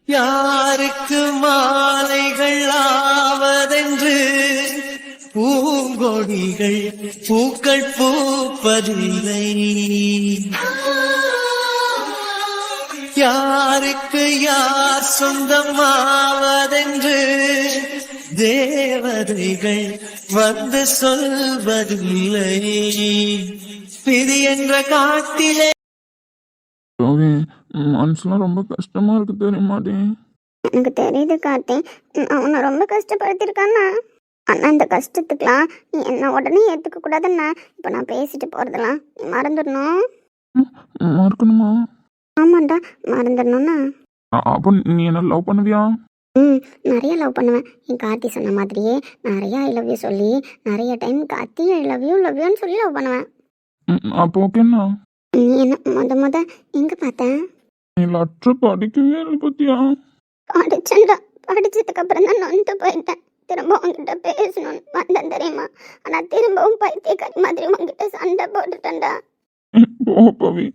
யாருக்கு மாலைகள் ஆவதென்று பூங்கொடிகள் பூக்கள் பூப்பதில்லை. யாருக்கு யார் சொந்தமாவதென்று தேவதைகள் வந்து சொல்வதில்லை. விதி என்ற காட்டிலே ஓகே, மனசுலாம் ரொம்ப கஷ்டமா இருக்கு தெரியுமாடி. எனக்கு தெரியுது கார்த்தி, நான் உன்னை ரொம்ப கஷ்டப்படுத்திருக்கானா. ஆனால் இந்த கஷ்டத்துக்கெலாம் நீ என்ன உடனே ஏற்றுக்க கூடாதுன்னா இப்போ நான் பேசிட்டு போகிறதெல்லாம் நீ மறந்துடணும். மறக்கணுமா? ஆமாண்டா, மறந்துடணும்னா. அப்போ நீ என்ன லவ் பண்ணுவியா? நிறைய லவ் பண்ணுவேன். என் கார்த்தி சொன்ன மாதிரியே நிறைய ஐ லவ் யூ சொல்லி நிறைய டைம் கார்த்தி ஐ லவ் யூன்னு சொல்லி லவ் பண்ணுவேன். அப்போ ஓகேண்ணா. நீ என்ன முத எங்கே பார்த்தேன்? நீ லெட்டர் படிக்கவே இல்லை பத்தியா? படிச்சேன்டா, படிச்சதுக்கு அப்புறம் தான் நொந்து போயிட்டேன். திரும்ப உங்ககிட்ட பேசணும்னு வந்தேன் தெரியுமா. ஆனால் திரும்பவும் பைத்தியக்காரி மாதிரி உங்ககிட்ட சண்டை போட்டுட்டேன்டா. போ பவி,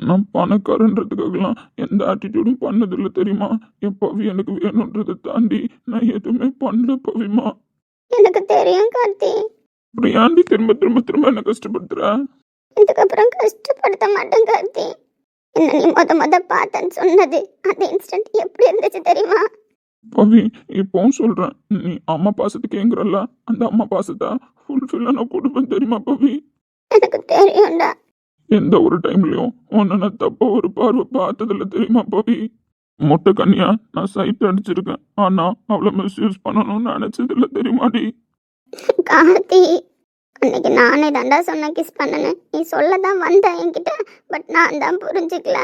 நான் பணக்காரன்றதுக்காகலாம் எந்த ஆட்டிடியூடும் பண்ணதில்லை தெரியுமா. என் பவி எனக்கு வேணுன்றதை தாண்டி நான் எதுவுமே பண்ணல பவிமா. எனக்கு தெரியும் கார்த்தி. அப்புறம் ஏன்டி திரும்ப திரும்ப திரும்ப என்ன கஷ்டப்படுத்துற? இதுக்கப்புறம் கஷ்டப்படுத்த மாட்டேன் கார்த்தி. என்ன நீ முத பார்த்தேன்னு சொன்னது அந்த இன்ஸ்டன்ட் எப்படி இருந்துச்சு தெரியுமா? பவி, இப்போவும் சொல்றேன், நீ அம்மா பாசத்துக்கு ஏங்குறல்ல, அந்த அம்மா பாசத்தை ஃபுல்ஃபில்லா நான் கொடுப்பேன் தெரியுமா பவி. எனக்கு தெரியும்டா. எந்த ஒரு டைம்லயும் உன்னை நான் தப்பா ஒரு பார்வை பார்த்ததில்ல தெரியுமா பவி. மொட்டை கண்ணியா நான் சைட் அடிச்சிருக்கேன், ஆனா அவளை மிஸ்யூஸ் பண்ணணும்னு நினைச்சதில்ல தெரியுமாடி. கார்த்தி, அன்னைக்கு நானே தாண்டா சொன்ன கிஸ் பண்ணனேன். நீ சொல்லதான் வந்த என்கிட்ட, பட் நான் தான் புரிஞ்சுக்கல.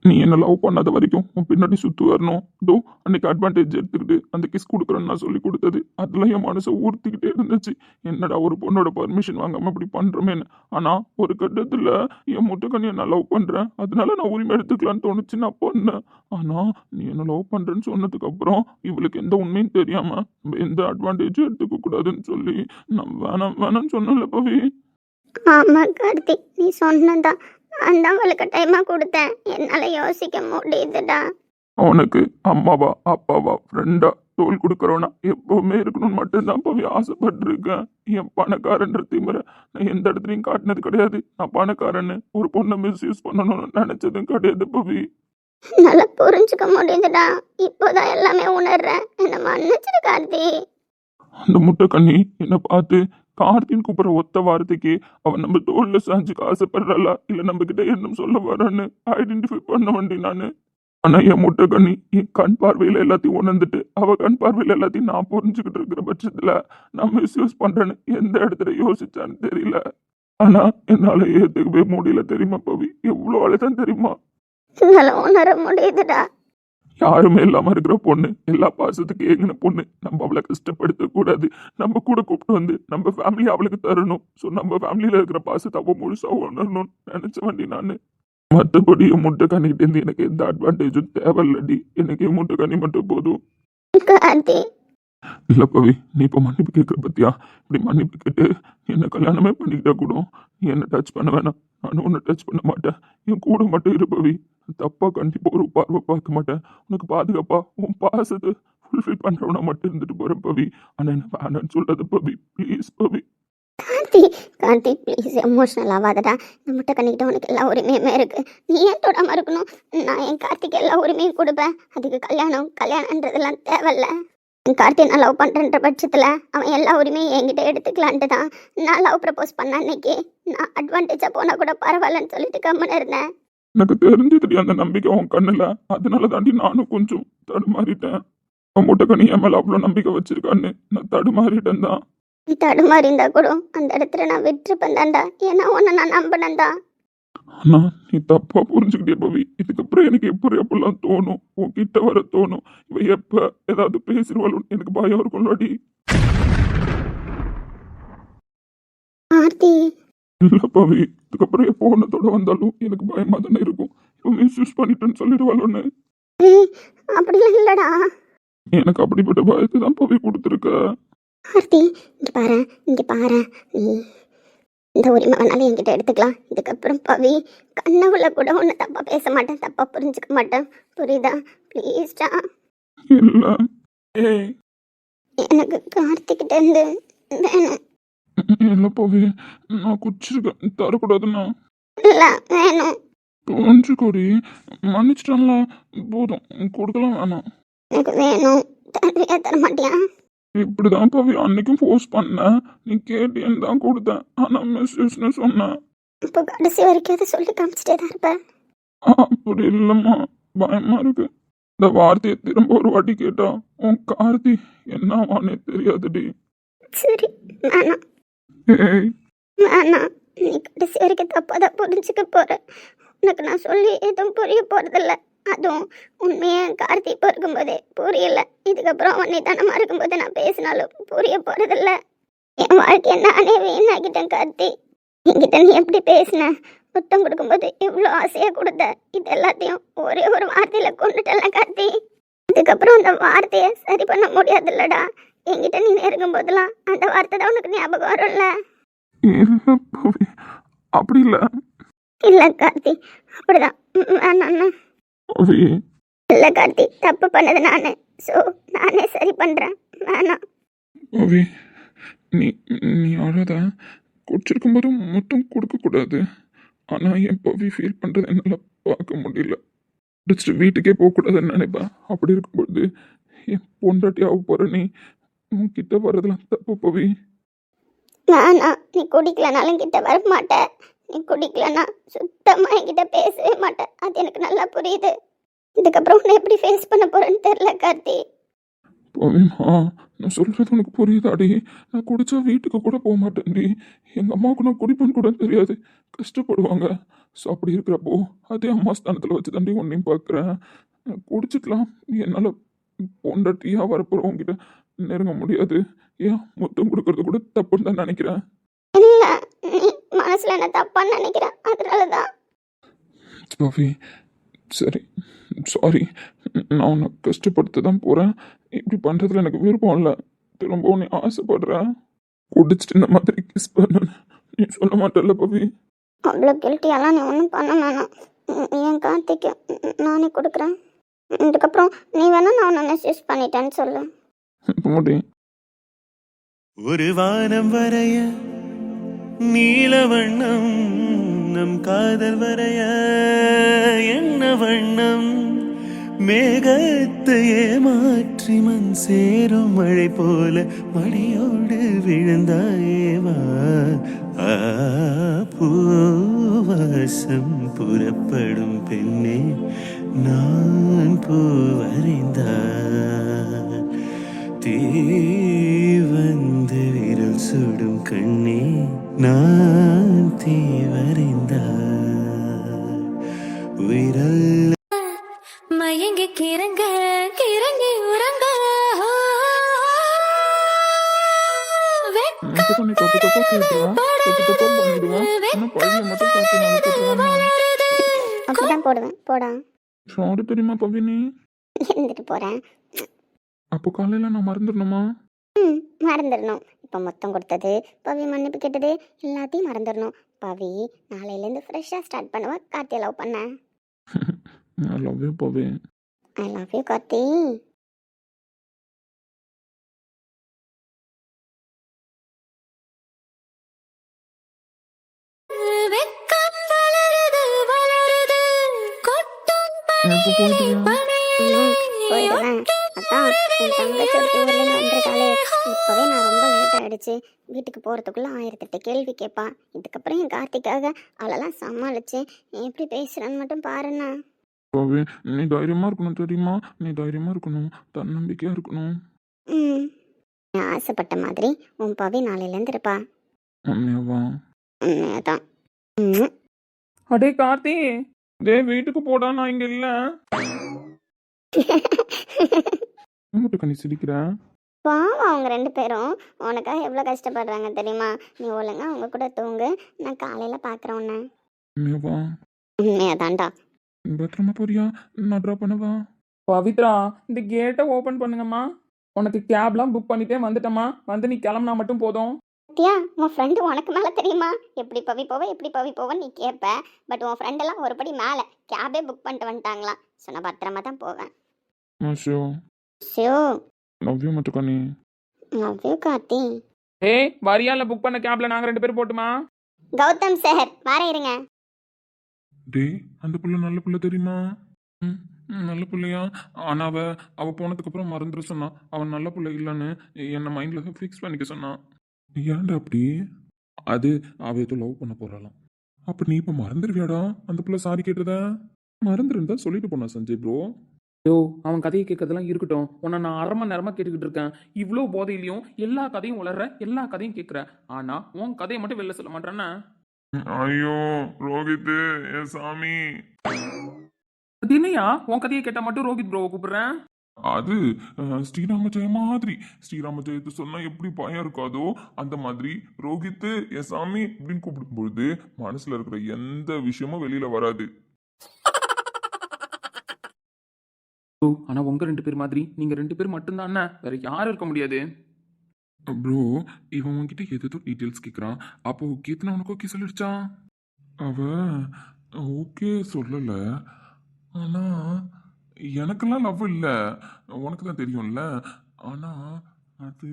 நீ என்ன லவ் பண்ணாத வரைக்கும் உன் பின்னாடி சுத்து வரணும். இதோ அன்னைக்கு அட்வான்டேஜ் எடுத்துக்கிட்டு அந்த கிஸ் கொடுக்குறேன்னு நான் சொல்லி கொடுத்தது அதெல்லாம் என் மனசை ஊர்த்திக்கிட்டே இருந்துச்சு. என்னடா ஒரு பொண்ணோட பர்மிஷன் வாங்காம இப்படி பண்றமேன்னு. ஆனா ஒரு கட்டத்துல என் முட்டைக்கண்ணியை நான் லவ் பண்றேன், அதனால நான் உரிமை எடுத்துக்கலான்னு தோணுச்சு, நான் பண்ணேன். ஆனா நீ என்ன லவ் பண்றேன்னு சொன்னதுக்கு அப்புறம் இவளுக்கு எந்த உண்மையும் தெரியாம நம்ம எந்த அட்வான்டேஜும் எடுத்துக்க கூடாதுன்னு சொல்லி நான் வேணாம்னு சொன்னல பவி. ஆமா கார்த்தி, நீ சொன்னதா நான் தான் அவளுக்கு டைமா கொடுத்தேன். என்னால யோசிக்க முடியுதுடா. அவனுக்கு அம்மாவா அப்பாவா ஃப்ரெண்டா தோல் கொடுக்குறவனா எப்பவுமே இருக்கணும்னு மட்டும்தான் பவி ஆசைப்பட்டிருக்கேன். என் பணக்காரன்ற திமிர நான் எந்த இடத்துலையும் காட்டினது கிடையாது. நான் பணக்காரன்னு ஒரு பொண்ணை மிஸ்யூஸ் பண்ணணும்னு நினைச்சதும் கிடையாது பவி. நல்லா புரிஞ்சுக்க முடியுதுடா. இப்போதான் எல்லாமே உணர்றேன். என்ன மன்னிச்சிரு கார்த்தி. அந்த முட்டை கண்ணி என்னை பார்த்து கார்த்தின்னு கூப்பிட்ற ஒத்த வார்த்தைக்கு அவன் நம்ம தோல்ல சாஞ்சுக்கு ஆசைப்படுறாளா இல்லை நம்ம கிட்ட என்ன சொல்ல வரான்னு ஐடென்டிஃபை பண்ண வேண்டி நான். ஆனா என் முட்டை கண்ணி என் கண் பார்வையில எல்லாத்தையும் உணர்ந்துட்டு அவ கண் பார்வையில எல்லாத்தையும் நான் புரிஞ்சுக்கிட்டு இருக்கிற பட்சத்துல நான் மிஸ்யூஸ் பண்றேன்னு எந்த இடத்துல யோசிச்சான்னு தெரியல. ஆனா என்னால ஏத்துக்கவே முடியல தெரியுமா பவி. எவ்வளவு அழைதான் தெரியுமா. உணர முடியுதுடா. யாருமே இல்லாம இருக்கிற பொண்ணு, எல்லா பாசத்துக்கு ஏங்கின பொண்ணு, நம்ம அவளை கஷ்டப்படுத்த கூடாது. நம்ம கூட கூப்பிட்டு வந்து நம்ம ஃபேமிலி அவளுக்கு தரணும். ஸோ நம்ம ஃபேமிலியில இருக்கிற பாசத்தை அவ முழுசா உணரணும்னு நினைச்ச வேண்டி நான். மற்றபடி என் முட்டை கண்ணிக்கிட்ட இருந்து எனக்கு எந்த அட்வான்டேஜும் தேவையில்லடி. எனக்கு என் முட்டை கண்ணி மட்டும் போதும். இல்ல பவி, நீ இப்ப மன்னிப்பு கேட்கிற பத்தியா. இப்படி மன்னிப்பு கேட்டு என்ன கல்யாணமே பண்ணிக்கிட்டா கூட நீ என்ன டச் பண்ண வேணாம், நானும் உன்னை டச் பண்ண மாட்டேன். என் கூட மட்டும் இரு பவி. தப்பா கண்டிப்பா ஒரு பார்வை பார்க்க மாட்டேன். உனக்கு பாதுகாப்பா உன் பாசத்தை ஃபுல்ஃபில் பண்றவனா மட்டும் இருந்துட்டு போறேன் பவி. ஆனா என்ன வேணான்னு சொல்லாத Pavi, please Pavi. Karthi, Karthi please emotional ஆகாதடா. இந்த முட்டை கண்ணிக்கிட்ட உனக்கு எல்லா உரிமையுமே இருக்கு. நீ ஏன் தொடாம இருக்கணும்? நான் என் கார்த்திக்கு எல்லா உரிமையும் கொடுப்பேன். அதுக்கு கல்யாணன்றதெல்லாம் தேவையில்ல. என் கார்த்தி நான் லவ் பண்ணுறன்ற பட்சத்தில் அவன் எல்லா உரிமையும் என்கிட்ட எடுத்துக்கலான்ட்டு தான் நான் லவ் ப்ரப்போஸ் பண்ண அன்னைக்கு நான் அட்வான்டேஜாக போனால் கூட பரவாயில்லன்னு சொல்லிட்டு கம்முன்னு இருந்தேன். எனக்கு தெரிஞ்சது அந்த நம்பிக்கை உன் கண்ணுல, அதனால தாண்டி நானும் கொஞ்சம் தடுமாறிட்டேன். உன் முட்டை கண்ணி என் மேல அவ்வளோ நம்பிக்கை வச்சிருக்கான்னு நான் தடுமாறிட்டேன் தான். நீ தடுமாறி இருந்தா கூட அந்த இடத்துல நான் விட்டுருப்பேன் தான்டா. ஏன்னா உன்னை நான் நம்பினேன்டா. ஆனா நீ தப்பா புரிஞ்சுக்கிட்டே பவி. இதுக்கப்புறம் எனக்கு எப்படிலாம் தோணும், உன்கிட்ட வர தோணும். இவ எப்ப ஏதாவது பேசிடுவாளும் எனக்கு பயம் இருக்கும்லாடி. ஆர்த்தி இல்ல பவி, இதுக்கப்புறம் எப்போ ஒன்னத்தோட வந்தாலும் எனக்கு பயமா தானே இருக்கும். இவன் மிஸ்யூஸ் பண்ணிட்டேன்னு சொல்லிடுவாளுன்னு. அப்படிலாம் இல்லடா. எனக்கு அப்படிப்பட்ட பயத்தை தான் பவி கொடுத்துருக்க. ஆர்த்தி இங்க பாரு, நீ இந்த உரிமை வேணாலும் என்கிட்ட எடுத்துக்கலாம். இதுக்கப்புறம் பவி கனவுல கூட ஒன்று தப்பாக பேச மாட்டேன், தப்பாக புரிஞ்சுக்க மாட்டேன். புரியுதா? ப்ளீஸ்டா. இல்ல. ஏய். எனக்கு கார்த்திக்கிட்ட இருந்து வேணும். இல்ல பவி, நான் குடிச்சிருக்கேன், தரக்கூடாதுண்ணா. இல்லை வேணும். புரிஞ்சுக்கோடி, மன்னிச்சிட்டான்ல, போதும், கொடுக்கலாம் வேணாம். எனக்கு வேணும். தருவியா தர மாட்டியா? இப்படிதான் பவி அன்னைக்கும் ஃபோர்ஸ் பண்ணேன், நீ கேட்டேன்னு தான் கொடுத்தேன், ஆனா மெசேஜ்னு சொன்னேன். இப்போ கடைசி வரைக்கும் அதை சொல்லி காமிச்சிட்டே தான் இருப்பேன். அப்படி இல்லம்மா, பயமா இருக்கு. இந்த வார்த்தையை திரும்ப ஒரு வாட்டி கேட்டா உன் கார்த்தி என்னவானே தெரியாதுடி. சரி வேணாம் ஏய். வேணாம். நீ கடைசி வரைக்கும் தப்பாக தான் புரிஞ்சுக்க போற. உனக்கு நான் சொல்லி எதுவும் புரிய போறதில்ல. அதுவும் உண்மையை கார்த்தி இப்போ இருக்கும்போதே புரியல. இதுக்கப்புறம் அவன் நிதானமாக இருக்கும்போது நான் பேசினாலும் புரிய போறதில்ல. என் வாழ்க்கையை நானே வீணாக்கிட்டேன் கார்த்தி. என்கிட்ட நீ எப்படி பேசின, முத்தம் கொடுக்கும்போது எவ்வளோ ஆசையாக கொடுத்த, இது எல்லாத்தையும் ஒரே ஒரு வார்த்தையில் கொண்டுட்டல கார்த்தி. இதுக்கப்புறம் அந்த வார்த்தையை சரி பண்ண முடியாதுல்லடா. என்கிட்ட நீ நெருங்கும் போதெல்லாம் அந்த வார்த்தை தான் உனக்கு ஞாபகம் வரும்ல. இல்ல பவி, அப்படி இல்ல. இல்லை கார்த்தி, அப்படிதான். வேணாம். பவி. இல்லை கார்த்தி, தப்பு பண்ணது நானு. ஸோ நானே சரி பண்ணுறேன். வேணாம். பவி, நீ நீ அழாத. குடிச்சிருக்கும் போது மொத்தம் கொடுக்கக்கூடாது. ஆனால் என் பவி ஃபீல் பண்ணுறது என்னால் பார்க்க முடியல. குடிச்சிட்டு வீட்டுக்கே போகக்கூடாதுன்னு நினைப்பேன். அப்படி இருக்கும்பொழுது என் பொண்டாட்டி ஆக போகிற நீ உன்கிட்ட வர்றதுலாம் தப்பு பவி. வேணாம். நீ குடிக்கலனாலும் கிட்ட வர மாட்டேன். நீ குடிக்கலனா சுத்தமாக என்கிட்ட பேசவே மாட்டேன். அது எனக்கு நல்லா புரியுது. இதுக்கப்புறம் உன்னை எப்படி ஃபேஸ் பண்ண போறேன்னு தெரியல கார்த்தி. பவிமா, நான் சொல்கிறது உனக்கு புரியுதாடி? நான் குடித்தா வீட்டுக்கு கூட போக மாட்டேன்டி. எங்கள் அம்மாவுக்கு நான் குடிப்பேன்னு கூட தெரியாது, கஷ்டப்படுவாங்க. ஸோ அப்படி இருக்கிறப்போ அதே அம்மா ஸ்தானத்தில் வச்சு தாண்டி உன்னையும் பார்க்குறேன். குடிச்சிக்கலாம், என்னால் பொண்டாட்டியாக வரப்போகிறவங்கிட்ட நெருங்க முடியாது. ஏன் மொத்தம் கொடுக்கறது கூட தப்புன்னு தான் நினைக்கிறேன். இல்லை, நீ மனசில் என்ன தப்பான்னு நினைக்கிறேன், அதனால தான். பவி, சரி, சாரி. நான் உன்னை கஷ்டப்படுத்த தான் போகிறேன். இப்படி பண்ணுறதுல எனக்கு விருப்பம் இல்லை. திரும்ப உன்னை ஆசைப்படுறேன். குடிச்சிட்டு இந்த மாதிரி கிஸ் பண்ண நீ சொல்ல மாட்டேல்ல பவி? அவ்வளோ கில்ட்டியெல்லாம் நீ ஒன்றும் பண்ண வேணாம். என் கார்த்திக்கு நானே கொடுக்குறேன். இதுக்கப்புறம் நீ வேணா நான் உன்னை மெசேஜ் பண்ணிட்டேன்னு சொல்லு. முடியும். ஒரு வானம் வரைய நீல வண்ணம், நம் காதல் வரைய என்ன வண்ணம், மேகத்தையே மாற்றி மண் சேரும் மழை போல மழையோடு விழுந்தாயேவா. பூவாசம் புறப்படும் பெண்ணே, நான் பூவறிந்தார் தீ வந்து விரல் சுடும் கண்ணே, நான் தீவறிந்தார் உயிரல் மயங்கி கிறங்க கிறங்கி உறங்க எனக்கு பண்ணி தப்பு தப்பா கேட்டுருவேன், தப்பு தப்பா பண்ணிடுவேன். ஆனால் பழைய மட்டும் காட்டி அனுப்பிடுவேன். அப்படிதான் போடுவேன். போடா. சாரி தெரியுமா பவி? நீ இருந்துட்டு போகிறேன். அப்போ காலையில் நான் மறந்துடணுமா? மறந்துடணும். இப்போ மொத்தம் கொடுத்தது, பவி மன்னிப்பு கேட்டது எல்லாத்தையும் மறந்துடணும். பவி நாளையிலேருந்து ஃப்ரெஷ்ஷாக ஸ்டார்ட் பண்ணுவா. கார்த்தியை லவ் பண்ண. I love you Pavi. I love you Karthi. வெக்கம் வளருது வளருது கொட்டும் இப்போ போயிட்டு போயிடுவேன். அதான் என் தங்கச்சி ஒரு ஊர்லேருந்து வந்திருக்காளே. இப்போவே நான் ரொம்ப லேட் ஆகிடுச்சு. வீட்டுக்கு போகிறதுக்குள்ளே 1008 கேள்வி கேட்பான். இதுக்கப்புறம் என் கார்த்திக்காக அவளெல்லாம் சமாளித்து எப்படி பேசுகிறான்னு மட்டும் பாருண்ணா. பவி, நீ தைரியமாக இருக்கணும் தெரியுமா? நீ தைரியமாக இருக்கணும், தன்னம்பிக்கையாக இருக்கணும். நீ ஆசைப்பட்ட மாதிரி உன் பவி நாளையிலேருந்து இருப்பா. உண்மையாவா? உண்மையாதான். அடே கார்த்தி, டே வீட்டுக்கு போடா, நான் இங்கே இல்லை. மட்டும் கண்ணி சிரிக்கிறேன். பாவம் அவங்க 2 பேரும் உனக்காக எவ்வளோ கஷ்டப்படுறாங்க தெரியுமா? நீ ஒழுங்கா அவங்க கூட தூங்கு. நான் காலையில் பார்க்குறேன் உன்னை. உண்மையாவா? உண்மையாதான்டா. பத்திரமா போறியா? நான் ட்ராப் பண்ணவா? பவித்ரா, இந்த கேட்டை ஓப்பன் பண்ணுங்கம்மா. உனக்கு கேப்லாம் புக் பண்ணிட்டே வந்துட்டம்மா. வந்து நீ கிளம்புனா மட்டும் போதும். தியா உன் ஃப்ரெண்டு உனக்கு மேலே தெரியுமா? எப்படி பவி போவேன்னு நீ கேட்ப. பட் உன் ஃப்ரெண்டெல்லாம் ஒருபடி மேலே கேபே புக் பண்ணிட்டு வந்துட்டாங்களாம். ஸோ நான் பத்திரமா தான் போவேன். ஷோ நவ்யா மட்டும் நீ நவ்யூ கார்த்தி. ஏய் வரியால புக் பண்ண கேப்ல நாங்க 2 பேரும் போட்டுமா? கௌதம் சார் வர இருங்க. டேய் அந்த புள்ள நல்ல புள்ள தெரியுமா? நல்ல பிள்ளையா? ஆனால் அவள் போனதுக்கப்புறம் மறந்துட சொன்னான். அவன் நல்ல பிள்ளை இல்லைன்னு என்னை மைண்டில் ஃபிக்ஸ் பண்ணிக்க சொன்னான். ஏன்டா அப்படி? அது அவள் ஏதோ லவ் பண்ண போகிறாளாம். அப்போ நீ இப்போ மறந்துடுவியாடா அந்த பிள்ளை சாரி கேட்டதா? மறந்துருந்தா சொல்லிட்டு போனா சஞ்சய் ப்ரோ. ஐயோ அவன் கதையை கேட்கறதெல்லாம் இருக்கட்டும். உன்னை நான் 1/2 மணி நேரமா கேட்டுக்கிட்டு இருக்கேன். இவ்வளோ போதையிலையும் எல்லா கதையும் உளர்ற, எல்லா கதையும் கேட்குற. ஆனா உன் கதையை மட்டும் வெளில சொல்ல மாட்டேன்னா? ஐயோ ரோஹித் என் சாமி. அது என்னையா உன் கதையை கேட்டா மட்டும் ரோஹித் ப்ரோவை கூப்பிடுறேன்? அது ஸ்ரீராம ஜெய மாதிரி. ஸ்ரீராம ஜெயத்தை சொன்னா எப்படி பயம் இருக்காதோ அந்த மாதிரி ரோஹித் என் சாமி அப்படின்னு கூப்பிடும்பொழுது மனசுல இருக்கிற எந்த விஷயமும் வெளியில வராது. ஆனா உங்க 2 பேர் மாதிரி நீங்க 2 பேர் மட்டும்தான், வேற யாரும் இருக்க முடியாது. ப்ரோ இவன் உன்கிட்ட ஏதோ டீட்டெயில்ஸ் கேட்குறான். அப்போ கீர்த்தனா உனக்கு ஓகே சொல்லிடுச்சான்? அவ ஓகே சொல்லலை. ஆனால் எனக்கெல்லாம் லவ் இல்லை, உனக்கு தான் தெரியும்ல. ஆனால் அது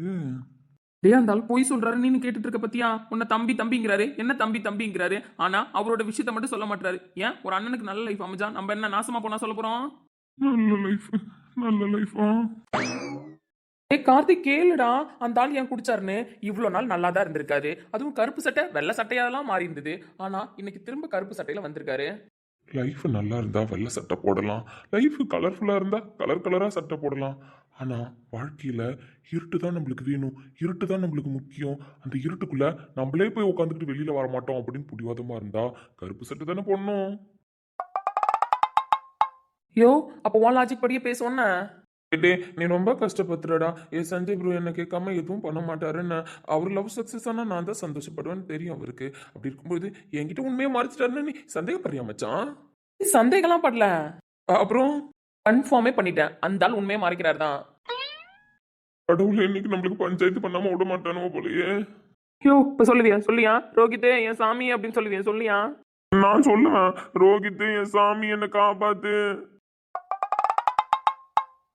டேய் அந்த ஆள் போய் சொல்றாரு நீ கேட்டுட்டு இருக்க பத்தியா? உன்னை தம்பிங்கிறாரு. என்ன தம்பிங்கிறாரு? ஆனா அவரோட விஷயத்த மட்டும் சொல்ல மாட்டாரு. ஏன் ஒரு அண்ணனுக்கு நல்ல லைஃப் அமைஞ்சா நம்ம என்ன நாசமா போனா சொல்ல போறோம்? நல்ல லைஃபா? ஏ கார்த்திக் கேளுடா, அந்த ஆள் ஏன் குடிச்சாருன்னு. இவ்வளோ நாள் நல்லா தான் இருந்திருக்காரு. அதுவும் கருப்பு சட்டை வெள்ளை சட்டையாலாம் மாறி இருந்தது. ஆனா இன்னைக்கு திரும்ப கருப்பு சட்டையில வந்திருக்காரு. லைஃப் நல்லா இருந்தா வெள்ளை சட்டை போடலாம், லைஃப் கலர்ஃபுல்லா இருந்தா கலரா சட்டை போடலாம். ஆனா வாழ்க்கையில இருட்டு தான் நம்மளுக்கு வேணும், இருட்டு தான் நம்மளுக்கு முக்கியம். அந்த இருட்டுக்குள்ள நம்மளே போய் உட்காந்துக்கிட்டு வெளியில வர மாட்டோம் அப்படின்னு பிடிவாதமா இருந்தா கருப்பு சட்டை தானே போடணும். யோ அப்போ உன் லாஜிக் படியே பேசுவோன்னா? நீ ரொம்ப கஷ்டப்படுறடா. என் சஞ்சய் ப்ரோ என்ன கேட்காம எதுவும் பண்ண மாட்டாருன்னு. அவர் லவ் சக்சஸ் ஆனா நான் தான் சந்தோஷப்படுவேன்னு தெரியும் அவருக்கு. அப்படி இருக்கும்போது என்கிட்ட உண்மையை மறைச்சிட்டாருன்னு நீ சந்தேகப்படுறியா மச்சான்? சந்தேகம்லாம் படல, அப்புறம் கன்ஃபார்மே பண்ணிட்டேன். அந்த ஆள் உண்மையை மறைக்கிறாரு தான். கடவுள் இன்னைக்கு நம்மளுக்கு பஞ்சாயத்து பண்ணாம விட மாட்டானோ போலயே. யோ இப்ப சொல்லியா ரோஹித் என் சாமி அப்படின்னு சொல்லியா? நான் சொல்லுவேன், ரோஹித் என் சாமி என்ன காப்பாத்து.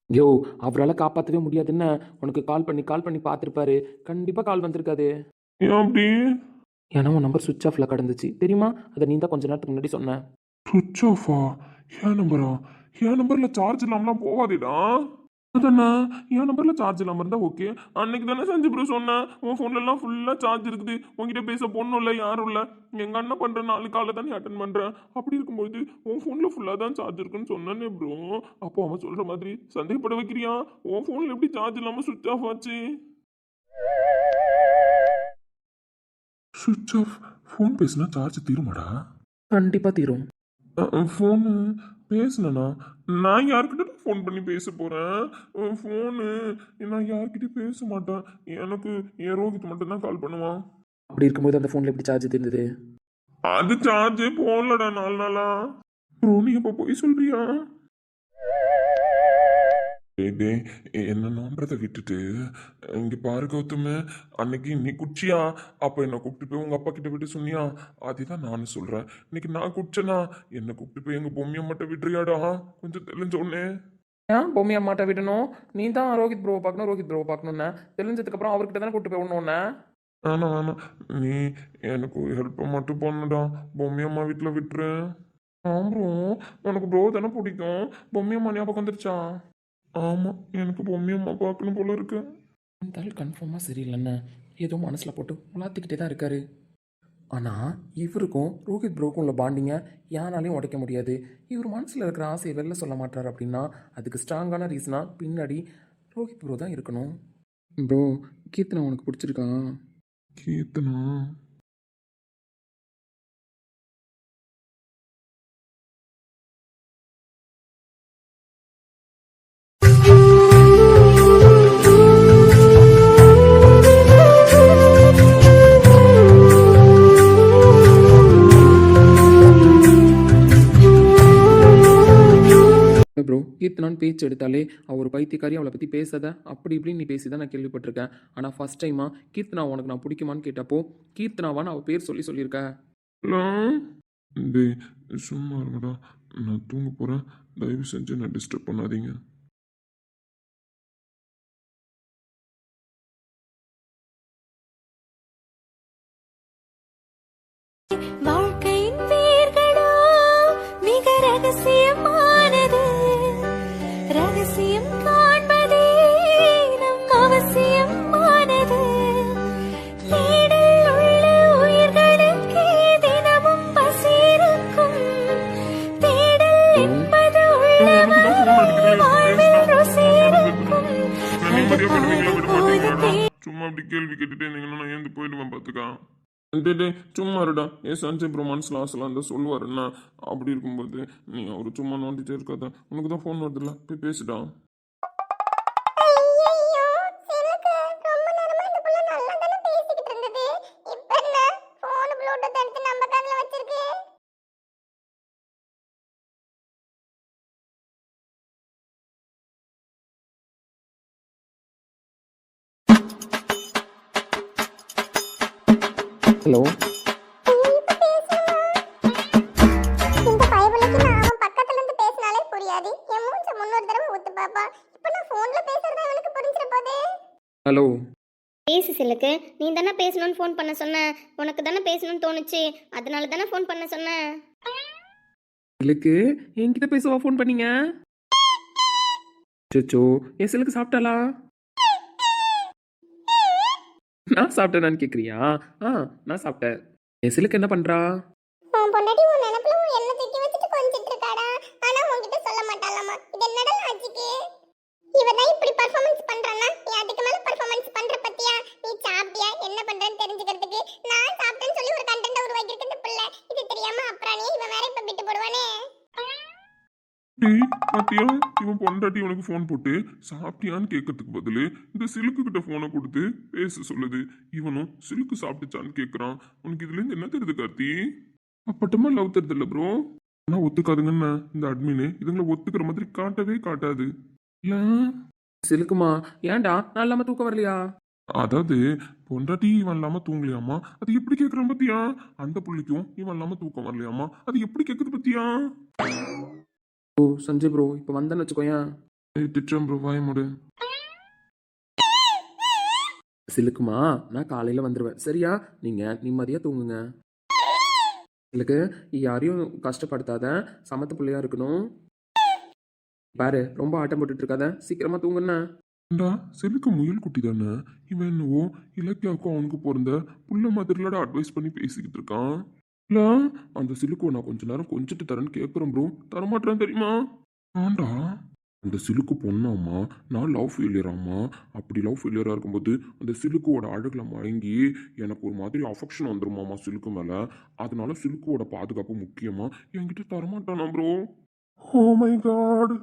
யோ அவரால் காப்பாற்றவே முடியாதுன்னு உனக்கு கால் பண்ணி பார்த்துருப்பாரு. கண்டிப்பாக கால் வந்திருக்காது. ஏன் அப்படி? ஏன்னா உன் நம்பர் சுவிட்ச் ஆஃப்ல கிடந்துச்சு தெரியுமா? அதை நீ தான் கொஞ்ச நேரத்துக்கு முன்னாடி சொன்ன. சுவிட்ச் ஆஃபா? என் நம்பரா? என் நம்பர்ல சார்ஜ் இல்லாமலாம் போகாதேடா. அதானே என் நம்பர்ல சார்ஜ் இல்லாம இருந்தா ஓகே. அன்னைக்கு தானே சஞ்சய் ப்ரோ சொன்னேன் உன் ஃபோன்ல எல்லாம் ஃபுல்லா சார்ஜ் இருக்குது, உன்கிட்ட பேச பொண்ணும் இல்லை யாரும் இல்லை, எங்க அண்ணன் பண்ற 4 காலை தானே அட்டன் பண்றேன். அப்படி இருக்கும்போது உன் ஃபோன்ல ஃபுல்லா தான் சார்ஜ் இருக்குன்னு சொன்னானே ப்ரோ. அப்போ அவன் சொல்ற மாதிரி சந்தேகப்பட வைக்கிறியா? உன் ஃபோன்ல எப்படி சார்ஜ் இல்லாம சுவிட்ச் ஆஃப் ஆச்சு? சுவிட்ச் ஆஃப்? ஃபோன் பேசினா சார்ஜ் தீருமாடா? கண்டிப்பாக தீரும். ஃபோனு பேசுனா நான் யார்கிட்ட ஃபோன் பண்ணி பேச போகிறேன்? ஃபோனு நான் யார்கிட்டயும் பேச மாட்டேன். எனக்கு என் ரோஹித் மட்டும் தான் கால் பண்ணுவான். அப்படி இருக்கும்போது அந்த ஃபோனில் எப்படி சார்ஜ் தெரிந்தது? அது சார்ஜே போடலடா 4 நாளா. ப்ரோ நீ இப்போ போய் சொல்றியா? என்னன்றதை விட்டுட்டு இங்க பாரு கௌதம, அன்னைக்கு நீ குடிச்சியா? அப்ப என்ன கூப்பிட்டு போய் உங்க அப்பா கிட்ட விட்டு சொன்னியா? அதுதான் நானும் சொல்றேன். இன்னைக்கு நான் குடிச்சேனா என்ன கூப்பிட்டு போய் எங்க பொம்மையை மட்டும் விட்டுறியாடா? கொஞ்சம் தெரிஞ்ச உடனே. ஏன் பொம்மையை மாட்ட விடணும்? நீ தான் ரோஹித் ப்ரோவை பார்க்கணும்னு தெரிஞ்சதுக்கப்புறம் அவர்கிட்ட தானே கூப்பிட்டு போய் ஒன்று. வேணாம் நீ எனக்கு ஹெல்ப்பை மட்டும் பண்ணுடா. பொம்மையம்மா வீட்டில் விட்டுறேன். ஆமாம் உனக்கு ப்ரோ தானே பிடிக்கும். பொம்மையம்மா ஞாபகம் வந்துருச்சா? ஆமாம் எனக்கு பொம்மையம்மா பார்க்கணும் போல இருக்கு. அந்த ஆள் கன்ஃபார்மாக சரியில்லைன்னு ஏதோ மனசில் போட்டு உலாத்திக்கிட்டே தான் இருக்காரு. ஆனால் இவருக்கும் ரோஹித் ப்ரோக்கும் உள்ள பாண்டிங்கை யாராலையும் உடைக்க முடியாது. இவர் மனசில் இருக்கிற ஆசையை வெளில சொல்ல மாட்டார் அப்படின்னா அதுக்கு ஸ்ட்ராங்கான ரீசனாக பின்னாடி ரோஹித் ப்ரோ தான் இருக்கணும். ப்ரோ கீர்த்தனா உனக்கு பிடிச்சிருக்கா? கீர்த்தனா? ப்ரோ கீர்த்தனான்னு பேச்சு எடுத்தாலே அவள் ஒரு பைத்தியக்காரி, அவளை பற்றி பேசாத அப்படி இப்படின்னு நீ பேசி தான் நான் கேள்விப்பட்டிருக்கேன். ஆனால் ஃபர்ஸ்ட் டைமாக கீர்த்தனா உனக்கு நான் பிடிக்குமான்னு கேட்டப்போ கீர்த்தனாவான்னு அவள் பேர் சொல்லியிருக்க. ஹலோ டேய், சும்மா இருங்கடா, நான் தூங்க போகிறேன். தயவு செஞ்சு நான் டிஸ்டர்ப் பண்ணாதீங்க. வாழ்க்கையின் வேர்களோ மிக ரகசியமானது. ரகசியம் காண்பதே நம் அவசியமானது. தேடல் உள்ள உயிர்களுக்கே தினமும் பசியிருக்கும். தேடல் என்பது உள்ளவரை வாழ்வில் ருசியிருக்கும். அது பார்க்கும்போது சும்மா அப்படி கேள்வி கேட்டுட்டே இருந்தீங்கன்னா நான் ஏந்து போயிடுவேன் பார்த்துக்கா. டே சும்மா இருடா. ஏன் சஞ்சய் ப்ரோமான்ஸ் லாஸ்லாம் தான் சொல்லுவாருன்னா, அப்படி இருக்கும்போது நீ அவர் சும்மா நோண்டிட்டே இருக்காத. உனக்கு தான் ஃபோன் வருதுல்ல, போய் பேசுடா. ஐயையோ, சிலுக்கு, ரொம்ப நேரமா இந்த புள்ள நல்லா தானே பேசிக்கிட்டு இருந்தது. இப்ப என்ன போன் ப்ளூடூத் எடுத்து நம்ம காதுல வச்சிருக்கு? ஹலோ, இந்த பயபுலைக்கு நான் அவன் பக்கத்துல இருந்து பேசினாலே புரியாது. என் மூஞ்ச முன்னொரு தடவை ஊத்து பாப்பா. இப்ப நான் போன்ல பேசுறதா இவனுக்கு புரிஞ்சிட போதே. ஹலோ. பேசு சிலுக்கு, நீ தானே பேசணும்னு ஃபோன் பண்ண சொன்ன. உனக்கு தானே பேசணும்னு தோணுச்சு, அதனால தானே ஃபோன் பண்ண சொன்னேன். சிலுக்கு, என்கிட்ட பேசவா ஃபோன் பண்ணீங்க? சச்சோ, என் சிலுக்கு சாப்பிட்டாளா? நான் சாப்பிட்டேனான்னு கேட்குறியா? நான் சாப்பிட்டேன். என் சிலுக்கு என்ன பண்ணுறா? உன் பொண்டாட்டி உன் நினைப்புல உன் எண்ணெய் தூக்கி வச்சுட்டு கொஞ்சிட்டு இருக்காடா. ஆனா உன்கிட்ட சொல்ல மாட்டாளாமா. இது என்னடா லாஜிக்கு? இவதான் இப்படி பெர்ஃபார்மன்ஸ் பண்றானா? நீ அதுக்கு மேல பெர்ஃபார்மன்ஸ் பண்ற பத்தியா? நீ சாப்பிட்டியா என்ன பண்றன்னு தெரிஞ்சுக்கிறதுக்கு நான் சாப்பிட்டேன்னு சொல்லி ஒரு கண்டென்ட் உருவாக்கிட்டு இந்த பிள்ளை. இது தெரியாம அப்புறானே இவன் வேற இப்ப விட்டு போடுவானே. டேய் பாத்தியா, இவன் பொண்டாட்டி உனக்கு ஃபோன் போட்டு சாப்பிட்டியான்னு கேட்கறதுக்கு பதிலு இந்த சிலுக்கு கிட்ட ஃபோனை கொடுத்து பேச சொல்லுது. இவனும் சிலுக்கு சாப்பிட்டுச்சான்னு கேட்குறான். உனக்கு இதுல இருந்து என்ன தெரியுது கார்த்தி? அப்பட்டமா லவ் தெரியுது இல்லை ப்ரோ? ஆனா ஒத்துக்காதுங்கன்னு இந்த அட்மின் இதுங்களை ஒத்துக்கிற மாதிரி காட்டவே காட்டாது இல்ல. சிலுக்குமா, ஏன்டா நான் இல்லாமல் தூக்கம் வரலையா? அதாவது பொண்டாட்டி இவன் இல்லாம தூங்கலையாமா, அது எப்படி கேட்கறான் பத்தியா? அந்த புள்ளிக்கும் இவன் இல்லாம தூக்கம் வரலையாமா, அது எப்படி கேட்குது பத்தியா? ஓ சஞ்சய் ப்ரோ, இப்போ வந்தேன்னு வச்சுக்கோயேன். திட்டம் ப்ரோ, வாய மூடு. சிலுக்குமா, நான் காலையில் வந்துடுவேன் சரியா? நீங்கள் நிம்மதியாக தூங்குங்க. சிலுக்கு, யாரையும் கஷ்டப்படுத்தாத, சமத்து பிள்ளையா இருக்கணும். பாரு, ரொம்ப ஆட்டம் போட்டுட்டு இருக்காத, சீக்கிரமா தூங்குண்ணா. ஏண்டா சிலுக்கு முயல் குட்டி தானே, இவன் என்னவோ இலக்கியாவுக்கும் அவனுக்கு பிறந்த புள்ள மாதிரிலடா அட்வைஸ் பண்ணி பேசிக்கிட்டு இருக்கான். இல்ல அந்த சிலுக்குவை நான் கொஞ்ச நேரம் கொஞ்சிட்டு தரேன்னு கேட்குறேன் ப்ரோ, தரமாட்டேன் தெரியுமா? ஆண்டா அந்த சிலுக்கு பொண்ணாம்மா, நான் லவ் ஃபெயிலியராம்மா. அப்படி லவ் ஃபெயிலியராக இருக்கும்போது அந்த சிலுக்குவோட அழகில் மயங்கி எனக்கு ஒரு மாதிரி அஃபெக்ஷன் வந்துருமாம்மா சிலுக்கு மேலே. அதனால சிலுக்குவோட பாதுகாப்பு முக்கியமா, என்கிட்ட தரமாட்டானா ப்ரோ? Oh my God.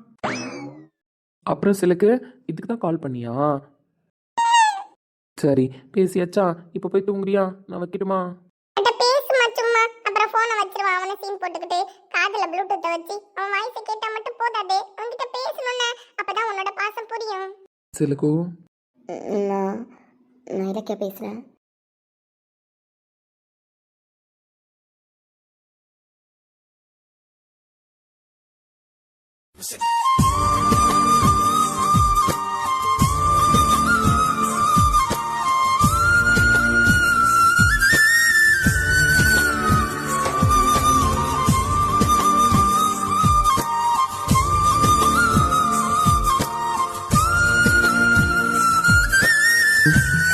அப்புறம் சிலுக்கு, இதுக்கு தான் கால் பண்ணியா? சரி பேசியாச்சா, இப்போ போய் தூங்குறியா? நான் வைக்கட்டுமா? அட பேசுமா சும்மா, அப்புறம் போனை வச்சிருவான். அவனை சீன் போட்டுக்கிட்டு காதுல ப்ளூடூத்தை வச்சு அவன் வாய்ஸை கேட்டா மட்டும் போதாதே, அவன்கிட்ட பேசணும்னு. அப்பதான் உன்னோட பாசம் புரியும். சிலுக்கு, நான் இலக்கிய பேசுறேன்.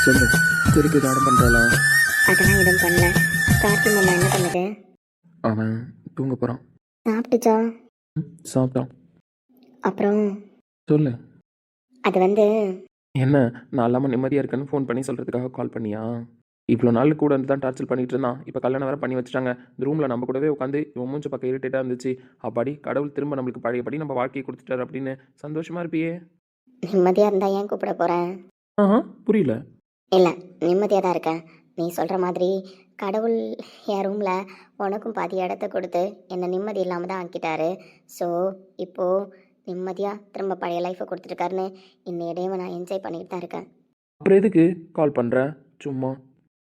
சொல்லு, சிலுக்கு தானம் பண்ணுறாளா? அதெல்லாம் எதுவும் பண்ணல. கார்த்தி மாமா என்ன பண்ணுது? அவன் தூங்க போகிறான். சாப்பிட்டுச்சா? சாப்பிட்டான். அப்புறம் சொல்லு. அது வந்து என்ன, நான் இல்லாமல் நிம்மதியாக இருக்கேன்னு ஃபோன் பண்ணி சொல்கிறதுக்காக கால் பண்ணியா? இவ்வளோ நாள் கூட வந்து தான் டார்ச்சர் பண்ணிட்டு இருந்தான். இப்போ கல்யாணம் வேறு பண்ணி வச்சுட்டாங்க. இந்த ரூமில் நம்ம கூடவே உட்காந்து இவன் மூஞ்சி பக்கம் இரிட்டேட்டாக இருந்துச்சு. அப்பாடி, கடவுள் திரும்ப நம்மளுக்கு பழையபடி நம்ம வாழ்க்கையை கொடுத்துட்டாரு அப்படின்னு சந்தோஷமாக இருப்பியே. நிம்மதியாக இருந்தா ஏன் கூப்பிட போகிறேன்? புரியல. இல்லை, நிம்மதியாக தான் இருக்கேன். நீ சொல்கிற மாதிரி கடவுள் என் ரூமில் உனக்கும் பாதி இடத்த கொடுத்து என்னை நிம்மதி இல்லாமல் தான் ஆக்கிட்டாரு. ஸோ இப்போது நிம்மதியாக திரும்ப பழைய லைஃப்பை கொடுத்துருக்காருன்னு இன்னையிடையே நான் என்ஜாய் பண்ணிக்கிட்டு தான் இருக்கேன். அப்புறம் எதுக்கு கால் பண்ணுற? சும்மா.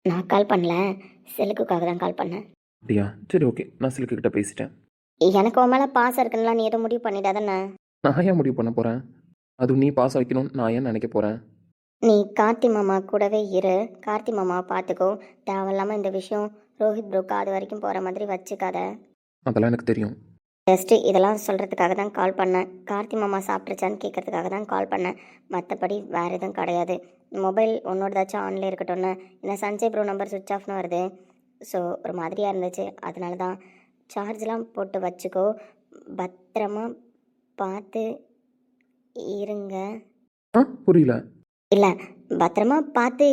நான் கால் பண்ணல, செலுக்குக்காக தான் கால் பண்ணேன். அப்படியா? சரி ஓகே, நான் சிலுக்கு கிட்ட பேசிட்டேன். எனக்கு உன் மேலே பாசம் இருக்குன்னா நீ எதுவும் முடிவு பண்ணிடாதானே? நான் ஏன் முடிவு பண்ண போகிறேன்? அதுவும் நீ பாஸ் வைக்கணும்னு நான் ஏன் நினைக்க போகிறேன்? நீ கார்த்தி மாமா கூடவே இரு, கார்த்தி மாமாவை பார்த்துக்கோ. தேவையில்லாமல் இந்த விஷயம் ரோஹித் ப்ரோ காது வரைக்கும் போகிற மாதிரி வச்சுக்காத. அதெல்லாம் எனக்கு தெரியும். ஜஸ்ட்டு இதெல்லாம் சொல்கிறதுக்காக தான் கால் பண்ணேன். கார்த்தி மாமா சாப்பிட்ருச்சான்னு கேட்கறதுக்காக தான் கால் பண்ணேன். மற்றபடி வேறு எதுவும் கிடையாது. மொபைல் உன்னோடதாச்சும் ஆன்லேயே இருக்கட்டும்னு. ஏன்னா சஞ்சய் ப்ரோ நம்பர் சுவிட்ச் ஆஃப்னு வருது. ஸோ ஒரு மாதிரியாக இருந்துச்சு, அதனால தான். சார்ஜ்லாம் போட்டு வச்சுக்கோ, பத்திரமா பார்த்து இருங்க. புரியல. இல்லை, பத்திரமா பார்த்து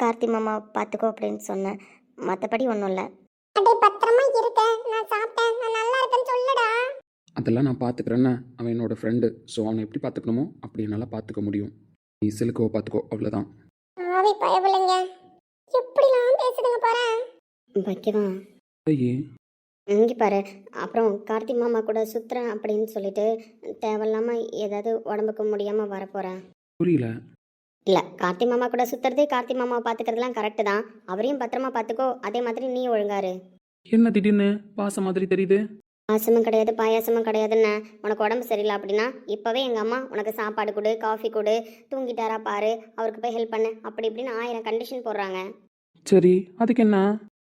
கார்த்தி மாமா பார்த்துக்கோ அப்படின்னு சொன்னேன். மற்றபடி ஒன்றும் இல்லை. அப்படியே பத்திரமா இருக்கேன், நான் சாப்பிட்டேன், நான் நல்லா இருக்கேன்னு சொல்லுடா. அதெல்லாம் நான் பார்த்துக்கிறேன்னு. அவன் என்னோட ஃப்ரெண்டு. ஸோ அவனை எப்படி பார்த்துக்கணுமோ அப்படி என்னால் பார்த்துக்க முடியும். நீ சிலுக்கோ பார்த்துக்கோ, அவ்வளோதான். ஆவி பயப்படலைங்க, எப்படிலாம் பேசுதுங்க பாரு. வைக்கவா? ஐயே, இங்கே பாரு. அப்புறம் கார்த்தி மாமா கூட சுற்றுறேன் அப்படின்னு சொல்லிட்டு தேவையில்லாமல் ஏதாவது உடம்புக்கு முடியாமல் வரப்போகிறேன். புரியல. இல்லை, கார்த்தி மாமா கூட சுற்றுறது, கார்த்தி மாமாவை பார்த்துக்கிறதுலாம் கரெக்டு தான். அவரையும் பத்திரமா பார்த்துக்கோ, அதே மாதிரி நீ ஒழுங்காரு. என்ன திடீர்னு பாசம் மாதிரி தெரியுது? பாசமும் கிடையாது, பாயாசமும் கிடையாதுன்னு. உனக்கு உடம்பு சரியில்லை அப்படின்னா இப்போவே எங்கள் அம்மா உனக்கு சாப்பாடு கொடு, காஃபி கொடு, தூங்கிட்டாரா பாரு, அவருக்கு போய் ஹெல்ப் பண்ணு, அப்படி இப்படின்னு 1000 கண்டிஷன் போடுறாங்க. சரி, அதுக்கு என்ன?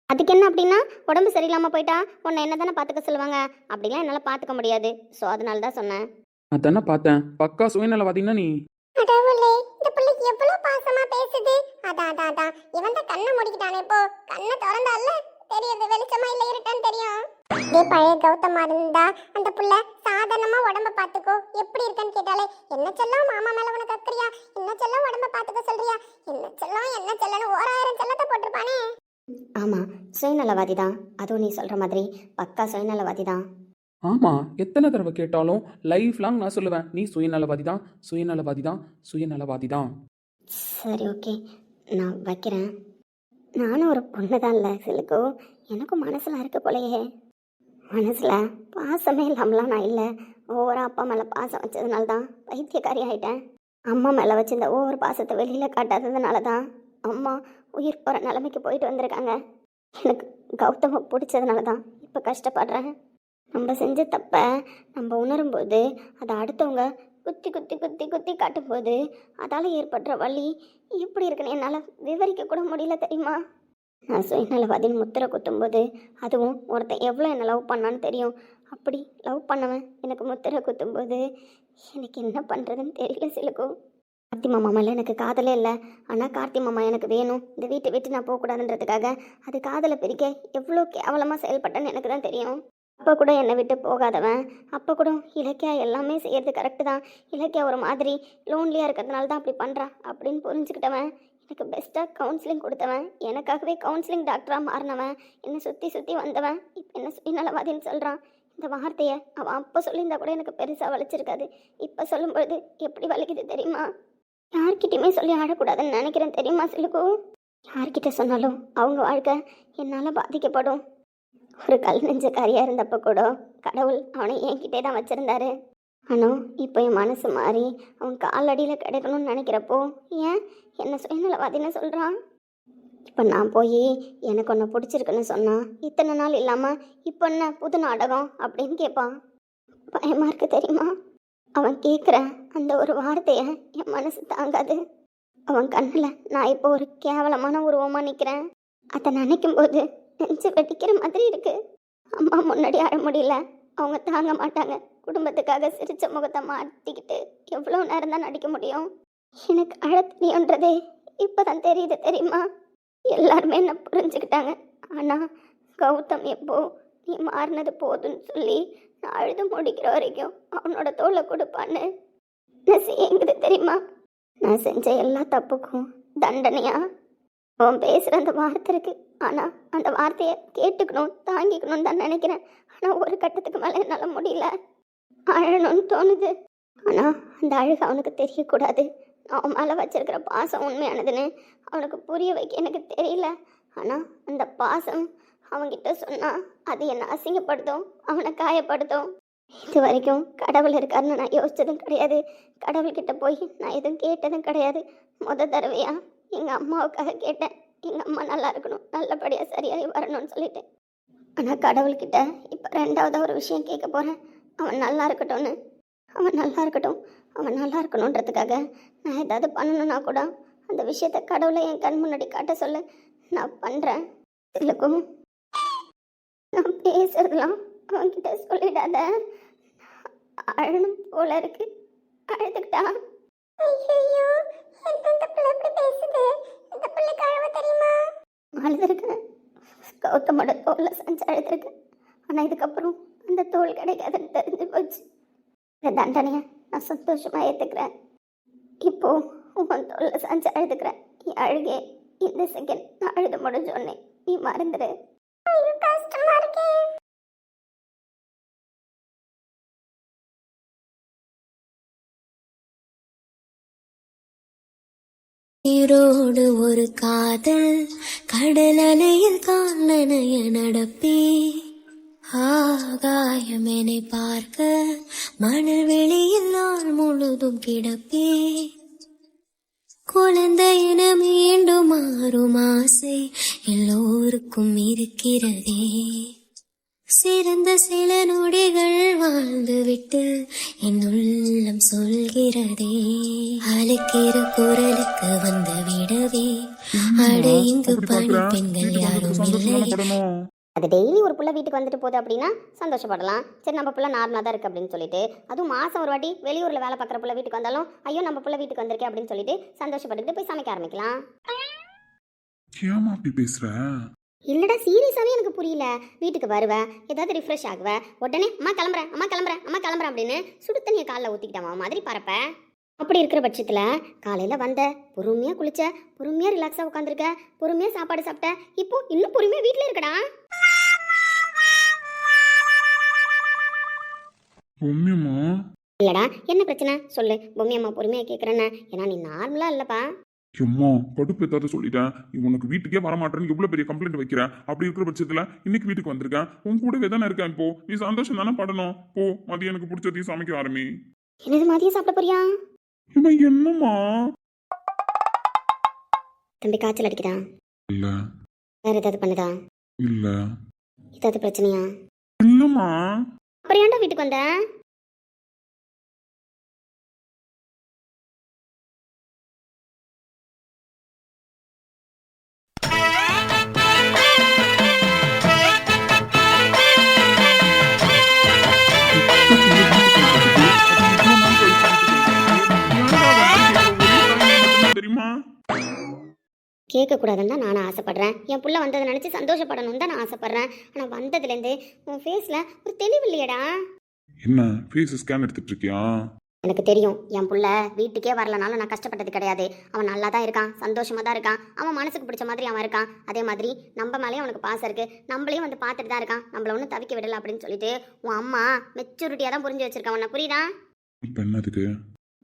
அதுக்கு என்ன அப்படின்னா, உடம்பு சரியில்லாமல் போயிட்டா உன்னை என்ன தானே பார்த்துக்க சொல்லுவாங்க. அப்படிலாம் என்னால் பார்த்துக்க முடியாது. ஸோ அதனால தான் சொன்னேன். அதானே பார்த்தேன், பக்கா சுயநலவாதின்னா நீ. கடவுளே, இந்த பிள்ளை எவ்வளவு பாசமா பேசுது. அதான் இவன் தான் கண்ணை மூடிக்கிட்டானே. இப்போ கண்ணை திறந்தால தெரியுது, வெளிச்சமா இல்ல இருட்டான்னு தெரியும். இதே பழைய கௌதமா இருந்தா அந்த புள்ள சாதாரணமா உடம்ப பாத்துக்கோ, எப்படி இருக்கன்னு கேட்டாலே என்ன செல்லம் மாமா மேல உனக்கு அக்கறியா, என்ன செல்லம் உடம்ப பாத்துக்க சொல்றியா, என்ன செல்லன்னு 1000 செல்லத்தை போட்டிருப்பானே. ஆமா, சுயநலவாதி தான். அதுவும் நீ சொல்ற மாதிரி பக்கா சுயநலவாதி தான். ஆமாம், எத்தனை தடவை கேட்டாலும் லைஃப் லாங் நான் சொல்லுவேன், நீ சுயநலவாதி தான், சுயநலவாதி தான், சுயநலவாதி தான். சரி ஓகே, நான் வைக்கிறேன். நானும் ஒரு பொண்ணு தான் இல்லை சிலுக்கு, எனக்கும் மனசில் இருக்க போலையே. மனசில் பாசமே இல்லாமலாம் நான் இல்லை. ஒவ்வொரு அப்பா மேலே பாசம் வச்சதுனால தான் பைத்தியக்காரி ஆகிட்டேன். அம்மா மேலே வச்சிருந்த ஒவ்வொரு பாசத்தை வெளியில் காட்டாததுனால தான் அம்மா உயிர் போகிற நிலைமைக்கு போயிட்டு வந்திருக்காங்க. எனக்கு கௌதமை பிடிச்சதுனால தான் இப்போ கஷ்டப்படுறேன். நம்ம செஞ்ச தப்பை நம்ம உணரும்போது அதை அடுத்தவங்க குத்தி குத்தி குத்தி குத்தி காட்டும்போது அதால் ஏற்படுற வலி எப்படி இருக்குன்னு என்னால் விவரிக்க கூட முடியல தெரியுமா. நான் சுயநலவாதின்னு முத்திரை குத்தும்போது அதுவும் ஒருத்தன் எவ்வளோ என்னை லவ் பண்ணான்னு தெரியும். அப்படி லவ் பண்ணவன் எனக்கு முத்திரை குத்தும்போது எனக்கு என்ன பண்ணுறதுன்னு தெரியல சிலுக்கும். கார்த்தி மாமா மேலே எனக்கு காதலே இல்லை. ஆனால் கார்த்தி மாமா எனக்கு வேணும், இந்த வீட்டை விட்டு நான் போகக்கூடாதுன்றதுக்காக அது காதலை பிரிக்க எவ்வளோ கேவலமாக செயல்பட்டேன்னு எனக்கு தான் தெரியும். அப்போ கூட என்னை விட்டு போகாதவன், அப்போ கூட இலக்கியா எல்லாமே செய்கிறது கரெக்டு தான், இலக்கியா ஒரு மாதிரி லோன்லியாக இருக்கிறதுனால தான் அப்படி பண்ணுறா அப்படின்னு புரிஞ்சுக்கிட்டவன், எனக்கு பெஸ்ட்டாக கவுன்சிலிங் கொடுத்தவன், எனக்காகவே கவுன்சிலிங் டாக்டராக மாறினவன், என்னை சுற்றி சுற்றி வந்தவன் இப்போ என்ன சுயநலவாதின்னு சொல்கிறான். இந்த வார்த்தையை அவன் அப்போ சொல்லியிருந்தா கூட எனக்கு பெருசாக வலிச்சிருக்காது. இப்போ சொல்லும்பொழுது எப்படி வலிக்குது தெரியுமா. யார்கிட்டையுமே சொல்லி ஆடக்கூடாதுன்னு நினைக்கிறேன் தெரியுமா சிலுக்கு. யார்கிட்ட சொன்னாலும் அவங்க வாழ்க்கை என்னால் பாதிக்கப்படும். ஒரு கல் நெஞ்சக்காரியாக இருந்தப்போ கூட கடவுள் அவனை என்கிட்டே தான் வச்சுருந்தாரு. ஆனால் இப்போ என் மனசு மாறி அவன் காலடியில் கிடைக்கணும்னு நினைக்கிறப்போ ஏன் என்ன சுயநலவாதின்னு சொல்கிறான். இப்போ நான் போய் எனக்கு ஒன்று பிடிச்சிருக்குன்னு சொன்னான், இத்தனை நாள் இல்லாமல் இப்போ என்ன புது நாடகம் அப்படின்னு கேட்பான். பயமாக இருக்குது தெரியுமா. அவன் கேட்குற அந்த ஒரு வார்த்தையை என் மனசு தாங்காது. அவன் கண்ணில் நான் இப்போ ஒரு கேவலமான உருவமாக நிற்கிறேன். அதை நினைக்கும் போது நெஞ்சு வெடிக்கிற மாதிரி இருக்கு. அம்மா முன்னாடி அழ முடியல, அவங்க தாங்க மாட்டாங்க. குடும்பத்துக்காக சிரிச்ச முகத்தை மாட்டிக்கிட்டு எவ்வளோ நேரம் தான் நடிக்க முடியும். எனக்கு அழ தெரியுன்றதே இப்போதான் தெரியுது தெரியுமா. எல்லாருமே என்ன புரிஞ்சுக்கிட்டாங்க. ஆனால் கௌதம் எப்போ நீ மாறினது போதுன்னு சொல்லி நான் அழுது முடிக்கிற வரைக்கும் அவனோட தோலை கொடுப்பான்னு நான் ஏங்குது தெரியுமா. நான் செஞ்ச எல்லா தப்புக்கும் தண்டனையா அவன் பேசுகிற அந்த வார்த்தை இருக்கு. ஆனால் அந்த வார்த்தையை கேட்டுக்கணும், தாங்கிக்கணும்னு தான் நினைக்கிறேன். ஆனால் ஒரு கட்டத்துக்கு மேலே என்னால் முடியல, அழணும்னு தோணுது. ஆனால் அந்த அழுகு அவனுக்கு தெரியக்கூடாது. அவன் மேலே வச்சிருக்கிற பாசம் உண்மையானதுன்னு அவனுக்கு புரிய வைக்க எனக்கு தெரியல. ஆனால் அந்த பாசம் அவன்கிட்ட சொன்னால் அது என்னை அசிங்கப்படுத்தும், அவனை காயப்படுத்தும். இது வரைக்கும் கடவுள் இருக்காருன்னு நான் யோசிச்சதும் கிடையாது. கடவுள்கிட்ட போய் நான் எதுவும் கேட்டதும் கிடையாது. தடவையா எங்கள் அம்மாவுக்காக கேட்டேன். எங்கள் அம்மா நல்லா இருக்கணும், நல்லபடியாக சரியாகி வரணும்னு சொல்லிட்டேன். ஆனால் கடவுள்கிட்ட இப்போ ரெண்டாவது ஒரு விஷயம் கேட்க போகிறேன். அவன் நல்லா இருக்கட்டும்னு. அவன் நல்லா இருக்கட்டும், அவன் நல்லா இருக்கணுன்றதுக்காக நான் ஏதாவது பண்ணணுன்னா கூட அந்த விஷயத்த கடவுளை என் கண் முன்னாடி காட்ட சொல்ல நான் பண்ணுறேன். இதுக்கும் நான் பேசுறதுலாம் அவன்கிட்ட சொல்லிடாத. அழணும் போல இருக்கு. அழுதுகிட்டா ஐயோ இந்த பிள்ளை எப்படி பேசுது? இந்த பிள்ளைக்கு அழுவ தெரியுமா? அழுதுருக்கேன். கௌதமோட தோல்ல செஞ்சு அழுதுருக்கேன். ஆனால் இதுக்கப்புறம் அந்த தோல் கிடைக்காதுன்னு தெரிஞ்சு போச்சு. இந்த தண்டனையை நான் சந்தோஷமா ஏற்றுக்கிறேன். இப்போ உன் தோல்ல செஞ்சு அழுதுக்கிறேன். நீ அழுகே இந்த செகண்ட் நான் அழுது முடிஞ்சோடனே நீ மறந்துடு. கஷ்டமா இருக்கே. நீரோடு ஒரு காதல் கடல் அலையில் காணனைய நடப்பே ஆகாயம் என்னை பார்க்க மணல் வெளியில் நாள் முழுதும் கிடப்பே குழந்தை என மீண்டும் மாறும் ஆசை எல்லோருக்கும் இருக்கிறதே சிறந்த சில நொடிகள் வாழ்ந்துவிட்டு என் உள்ளம் சொல்கிறதே அழைக்கிற குரலுக்கு வந்து விடவே அட இங்கு பணி பெண்கள் யாரும் இல்லை. அது டெய்லி ஒரு புள்ள வீட்டுக்கு வந்துட்டு போகுது அப்படின்னா சந்தோஷப்படலாம். சரி நம்ம புள்ள நார்மலாக தான் இருக்குது அப்படின்னு சொல்லிட்டு, அதுவும் மாதம் ஒரு வாட்டி வெளியூரில் வேலை பார்க்குற புள்ள வீட்டுக்கு வந்தாலும் ஐயோ நம்ம புள்ள வீட்டுக்கு வந்திருக்கே அப்படின்னு சொல்லிட்டு சந்தோஷப்பட்டுக்கிட்டு போய் சமைக்க ஆரம்பிக்கலாம். ஏமா அப்படி பேசுற? இல்லடா சீரியஸாகவே எனக்கு புரியல. வீட்டுக்கு வருவேன், ஏதாவது ரிஃப்ரெஷ் ஆகுவேன், உடனே அம்மா கிளம்புறேன் அம்மா கிளம்புறேன் அம்மா கிளம்புறேன் அப்படின்னு சுடு தண்ணியை காலில் ஊற்றிக்கிட்டவா மாதிரி பரப்ப. அப்படி இருக்கிற பட்சத்தில் காலையில் வந்த பொறுமையாக குளிச்ச, பொறுமையாக ரிலாக்ஸாக உட்காந்துருக்க, பொறுமையாக சாப்பாடு சாப்பிட்ட, இப்போ இன்னும் பொறுமையாக வீட்டில் இருக்கடா. பொம்மியம்மா இல்லடா என்ன பிரச்சனை சொல்லு. பொம்மியம்மா பொறுமையாக கேட்குறேன்னு. ஏன்னா நீ நார்மலாக இல்லைப்பா. எம்மா கடுப்பு ஏதாவது சொல்லிட்டேன். உனக்கு வீட்டுக்கே வரமாட்டேன்னு எவ்வளவு பெரிய கம்ப்ளைண்ட் வைக்கிறேன். அப்படி இருக்கிற பட்சத்துல இன்னைக்கு வீட்டுக்கு வந்திருக்கேன். உன் கூடவே தானே இருக்கேன். இப்போ நீ சந்தோஷம் தானே படணும். போ மதியம் எனக்கு பிடிச்சதையும் சமைக்க ஆரம்பி. என்னது மதியம் சாப்பிட போறியா? இம்மா என்னம்மா? தம்பி காய்ச்சல் அடிக்குதா? இல்ல. வேற ஏதாவது பண்ணுதா? இல்ல. ஏதாவது பிரச்சனையா? இல்லம்மா. அப்புறம் ஏன்டா வீட்டுக்கு வந்த? தெரியுமா? கேட்கக்கூடாதுன்னு தான் நானும் ஆசைப்படுறேன். என் புள்ள வந்ததை நினச்சி சந்தோஷப்படணும்னு தான் நான் ஆசைப்படுறேன். ஆனால் வந்ததுலேருந்து உன் ஃபேஸில் ஒரு தெளிவு இல்லையடா. என்ன ஃபேஸ் ஸ்கேன் எடுத்துட்டு இருக்கியா? எனக்கு தெரியும் என் புள்ள வீட்டுக்கே வரலனாலும் நான் கஷ்டப்பட்டது கிடையாது. அவன் நல்லா தான் இருக்கான், சந்தோஷமாக தான் இருக்கான். அவன் மனசுக்கு பிடிச்ச மாதிரி அவன் இருக்கான். அதே மாதிரி நம்ம மேலேயும் அவனுக்கு பாசம் இருக்குது. நம்மளையும் வந்து பார்த்துட்டு தான் இருக்கான். நம்மள ஒன்றும் தவிக்க விடலை அப்படின்னு சொல்லிட்டு உன் அம்மா மெச்சூரிட்டியாக தான் புரிஞ்சு வச்சிருக்கான். உன்னை புரியுதா? இப்போ என்னதுக்கு?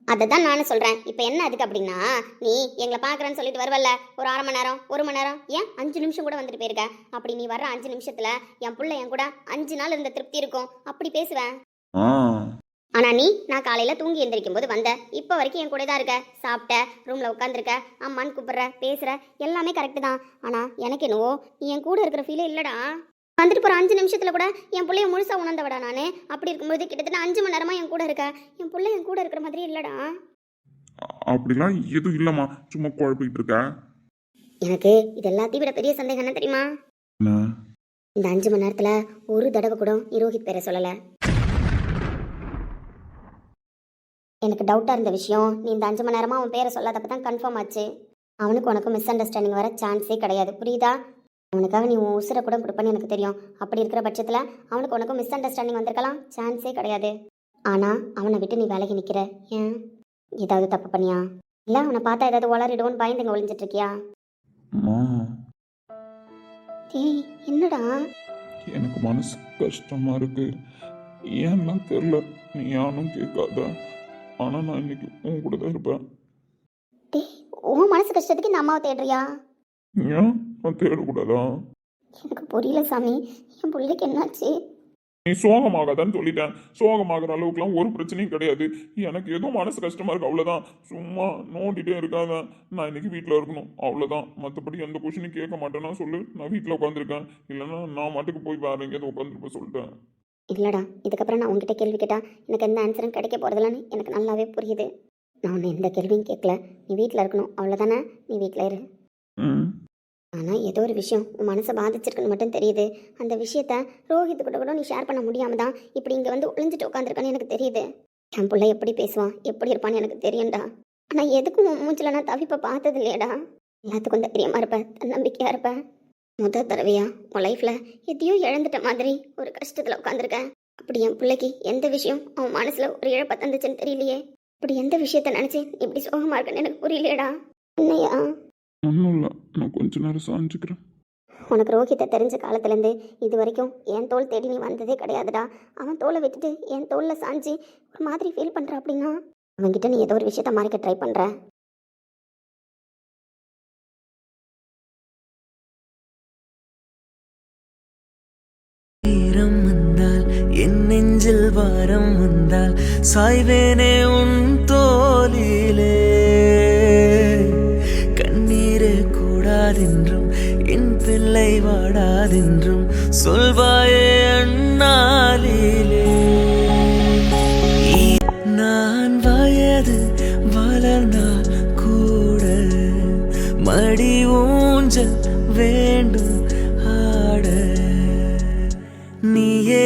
அதை தான் நானும் சொல்கிறேன். இப்போ என்ன அதுக்கு அப்படின்னா, நீ எங்களை பார்க்குறேன்னு சொல்லிட்டு வருவல்ல, ஒரு 1/2 மணி நேரம் 1 மணி நேரம் ஏன் 5 நிமிஷம் கூட வந்துட்டு போயிருக்க. அப்படி நீ வர்ற 5 நிமிஷத்தில் என் புள்ள என் கூட 5 நாள் இருந்த திருப்தி இருக்கும். அப்படி பேசுவேன். ஆனால் நீ நான் காலையில் தூங்கி எந்திரிக்கும் போது வந்த, இப்போ வரைக்கும் என் கூட தான் இருக்க, சாப்பிட்ட, ரூமில் உட்காந்துருக்க, அம்மான்னு கூப்பிடுற, பேசுகிற, எல்லாமே கரெக்டு தான். ஆனால் எனக்கு என்னவோ நீ என் கூட இருக்கிற ஃபீலே இல்லைடா. வந்துட்டு போகிற 5 நிமிஷத்தில் கூட என் பிள்ளைய முழுசாக உணர்ந்தவடா நான். அப்படி இருக்கும்போது கிட்டத்தட்ட 5 மணி நேரமாக என் கூட இருக்க, என் பிள்ளை என் கூட இருக்கிற மாதிரி இல்லைடா. அப்படிலாம் எதுவும் இல்லைம்மா, சும்மா குழப்பிக்கிட்டு இருக்க. எனக்கு இது எல்லாத்தையும் விட பெரிய சந்தேகம் என்ன தெரியுமா? இந்த 5 மணி நேரத்தில் ஒரு தடவை கூட நீ ரோஹித் பேரை சொல்லலை. எனக்கு டவுட்டாக இருந்த விஷயம், நீ இந்த 5 மணி நேரமாக அவன் பேரை சொல்லாதப்ப தான் கன்ஃபார்ம் ஆச்சு. அவனுக்கு உனக்கு மிஸ் அண்டர்ஸ்டாண்டிங் வர சான்ஸே கிடையாது, புரியுதா? அவனுக்காக நீ உன் உசுரை கூட கொடுப்பேன்னு எனக்கு தெரியும். அப்படி இருக்கிற பட்சத்தில் அவனுக்கு உனக்கும் மிஸ் அண்டர்ஸ்டாண்டிங் வந்திருக்கலாம், சான்ஸே கிடையாது. ஆனால் அவனை விட்டு நீ விலகி நிற்கிற. ஏன்? ஏதாவது தப்பு பண்ணியா? இல்லை அவனை பார்த்தா ஏதாவது வளரிடுவோன்னு பயந்துங்க ஒளிஞ்சிட்டு இருக்கியா? ஏய் என்னடா? எனக்கு மனசு கஷ்டமா இருக்கு. ஏன்லாம் தெரியல, நீ யாரும் கேட்காத. ஆனா நான் இன்னைக்கு உன் கூட தான் இருப்பேன். டேய் உன் மனசு கஷ்டத்துக்கு இந்த அம்மாவை தேடுறியா? ஏன் நான் தேடக்கூடாதா? எனக்கு புரியல சாமி. என் பிள்ளைக்கு என்னாச்சு? நீ சோகமாகாதான்னு சொல்லிட்டேன். சோகமாகிற அளவுக்குலாம் ஒரு பிரச்சனையும் கிடையாது. எனக்கு ஏதோ மனசு கஷ்டமா இருக்கு, அவ்வளோதான். சும்மா நோண்டிட்டே இருக்காத. நான் இன்னைக்கு வீட்டில் இருக்கணும், அவ்வளோதான். மற்றபடி எந்த கொஷினையும் கேட்க மாட்டேன்னா சொல்லு. நான் வீட்டில் உட்காந்துருக்கேன், இல்லைன்னா நான் மட்டுக்கு போய் வேற எங்கேயாவது உட்காந்துருப்ப சொல்லிட்டேன். இல்லைடா, இதுக்கப்புறம் நான் உங்ககிட்ட கேள்வி கேட்டா எனக்கு எந்த ஆன்சரும் கிடைக்க போகிறதில்லன்னு எனக்கு நல்லாவே புரியுது. நான் உன்னை எந்த கேள்வியும் கேட்கல. நீ வீட்டில் இருக்கணும், அவ்வளோதானே. நீ வீட்டில் இரு. ம். ஆனால் ஏதோ ஒரு விஷயம் உன் மனசை பாதிச்சிருக்குன்னு மட்டும் தெரியுது. அந்த விஷயத்த ரோஹித் கூட நீ ஷேர் பண்ண முடியாம தான் இப்படி இங்கே வந்து ஒளிஞ்சிட்டு உட்காந்துருக்கான்னு எனக்கு தெரியுது. என் பிள்ளை எப்படி பேசுவான், எப்படி இருப்பான்னு எனக்கு தெரியும்டா. ஆனால் எதுக்கும் உன் மூஞ்சில் நான் தவிப்பை பார்த்தது இல்லையடா. எல்லாத்துக்கும் தைரியமாக இருப்ப, தன்னம்பிக்கையாக இருப்ப. முதல் தடவையா உன் லைஃப்பில் எதையோ இழந்துட்ட மாதிரி ஒரு கஷ்டத்தில் உட்காந்துருக்க. அப்படி என் பிள்ளைக்கு எந்த விஷயம் அவன் மனசில் ஒரு இழப்பை தந்துச்சுன்னு தெரியலையே. இப்படி எந்த விஷயத்த நினச்சி இப்படி சோகமாக இருக்குன்னு எனக்கு புரியலையடா. என்னையா? ஒன்றும் இல்லை, நான் கொஞ்ச நேரம் சாஞ்சிக்கிறேன். உனக்கு ரோஹித்தை தெரிஞ்ச காலத்துலேருந்து இது வரைக்கும் என் தோல் தேடி நீ வந்ததே கிடையாதுடா. அவன் தோலை விட்டுட்டு என் தோலில் சாஞ்சி ஒரு மாதிரி ஃபீல் பண்ணுற அப்படின்னா அவன்கிட்ட நீ ஏதோ ஒரு விஷயத்த மறைக்க ட்ரை பண்ணுற. ஈரம் வந்தால் என் நெஞ்சில் வாரம் வந்தால் சாய்வேனே உன் தோலிலே. கண்ணீரே கூடாதென்றும் என் பிள்ளை வாடாதென்றும் சொல்வாயே அண்ணாலிலே. நான் வயது வளர்ந்தால் கூட மடி ஊஞ்சல் வேண்டும் ஆட. நீயே